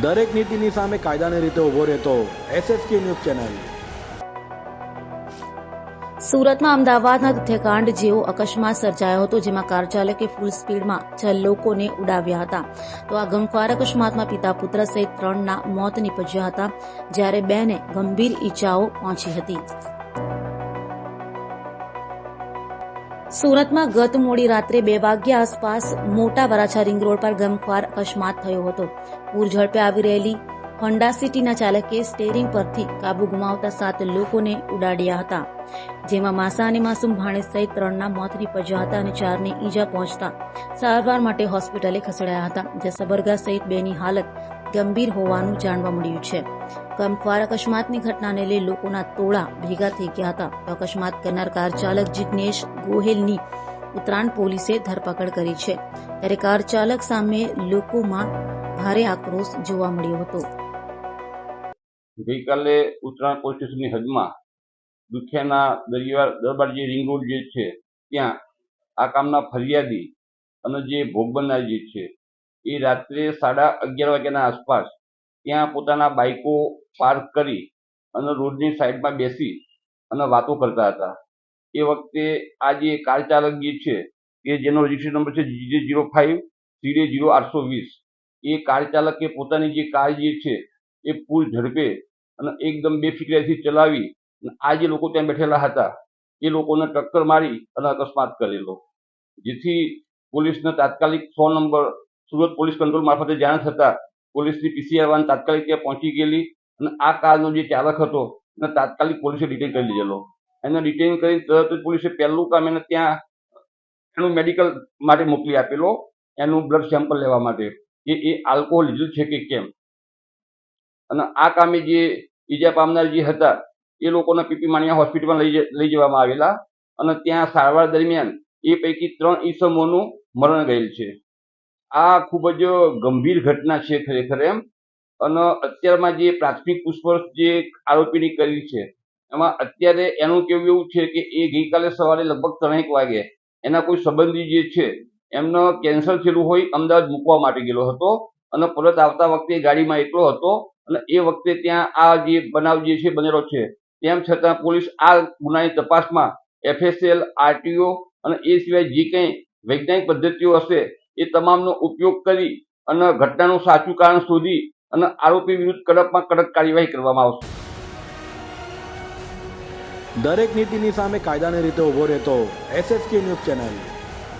દરેક નીતિની સામે કાયદાની રીતે ઊભો રહેતો SSK ન્યૂઝ ચેનલ। સુરતમાં અમદાવાદના હત્યાકાંડ જેવો અકસ્માત સર્જાયો હતો, જેમાં કાર ચાલકે ફૂલ સ્પીડમાં 6 લોકોને ઉડાવ્યા હતા। તો આ ગમખ્વાર અકસ્માતમાં પિતા પુત્ર સહિત 3ના મોત નીપજ્યા હતા, જ્યારે 2ને ગંભીર ઈજાઓ પહોંચી હતી। સુરતમાં ગત મોડી રાત્રે 2 વાગ્યા આસપાસ મોટા વરાછા રિંગ રોડ પર ગમખ્વાર અકસ્માત થયો હતો। પૂર ઝડપે આવી રહેલી હોન્ડા સિટીના ચાલકે સ્ટીયરિંગ પરથી કાબુ ગુમાવતા 7 લોકોને ઉડાડ્યા હતા, જેમાં માસા અને માસૂમ ભાણેજ સહિત 3ના મોત નીપજ્યા હતા અને 4ને ઈજા પહોંચતા સારવાર માટે હોસ્પિટલે ખસેડાયા હતા, જે સબરગા સહિત 2ની હાલત ગંભીર હોવાનું જાણવા મળ્યું છે। ગમખ્વાર અકસ્માતની ઘટનાને લઈ લોકોના ટોળા ભેગા થઈ ગયા હતા। તો અકસ્માત કરનાર કાર ચાલક જિગ્નેશ ગોહેલની ઉત્તરાયણ પોલીસે ધરપકડ કરી છે, ત્યારે કાર ચાલક સામે લોકોમાં ભારે આક્રોશ જોવા મળ્યો હતો। ગઈકાલે ઉત્તરાયણ પોલીસ સ્ટેશનની હદમાં દુધિયાના દરબાર જે રિંગ રોડ જે છે ત્યાં આ કામના ફરિયાદી અને જે ભોગ બનનાર જે છે એ રાત્રે 11:30 વાગ્યાના આસપાસ ત્યાં પોતાના બાઇકો પાર્ક કરી અને રોડની સાઈડમાં બેસી અને વાતો કરતા હતા। એ વખતે આ જે કાર ચાલક જે છે કે જેનો રજિસ્ટ્રેશન નંબર છે GJ05CD0820 એ કાર ચાલકે પોતાની જે કાર જે છે એ ફૂલ ઝડપે અને એકદમ બેફિકરાઈથી ચલાવી આ જે લોકો ત્યાં બેઠેલા હતા એ લોકોને ટક્કર મારી અને અકસ્માત કરેલો, જેથી પોલીસને તાત્કાલિક 100 નંબર સુરત પોલીસ કંટ્રોલ મારફતે જાણ થતાં પોલીસની PCR વાન તાત્કાલિક ત્યાં પહોંચી ગયેલી અને આ કારનો જે ચાલક હતો એને તાત્કાલિક પોલીસે ડિટેન કરી લીધેલો। એને ડિટેન કરી તરત જ પોલીસે પહેલું કામ એને ત્યાં એનું મેડિકલ માટે મોકલી આપેલો, એનું બ્લડ સેમ્પલ લેવા માટે કે એ આલ્કોહોલ લીધું છે કે કેમ। અને આ કામે જે ઈજા પામનાર જે હતા એ લોકોને પીપી માણિયા હોસ્પિટલમાં લઈ જવામાં આવેલા અને ત્યાં સારવાર દરમિયાન એ પૈકી 3 ઈસમોનું મરણ ગયેલ છે। આ ખૂબ જ ગંભીર ઘટના છે ખરેખર એમ। અને અત્યારમાં જે પ્રાથમિક પૂછપરછ જે આરોપીની કરી છે એમાં અત્યારે એનું કહેવું એવું છે કે એ ગઈકાલે સવારે લગભગ 3 વાગે એના કોઈ સંબંધી જે છે એમનો કેન્સર થયેલું હોય અમદાવાદ મૂકવા માટે ગયેલો હતો અને પરત આવતા વખતે ગાડીમાં એકલો હતો અને એ વખતે ત્યાં આ જે બનાવ જે છે બનેલો છે। તેમ છતાં પોલીસ આ ગુનાની તપાસમાં FSL, RTO અને એ સિવાય જે કંઈ વૈજ્ઞાનિક પદ્ધતિઓ હશે એ તમામનો ઉપયોગ કરી અને ઘટનાનું સાચું કારણ શોધી અને આરોપી વિરુદ્ધ કડકમાં કડક કાર્યવાહી કરવામાં આવશે। દરેક નીતિની સામે કાયદાની રીતે ઊભો રહેતો SSK ન્યૂઝ ચેનલ।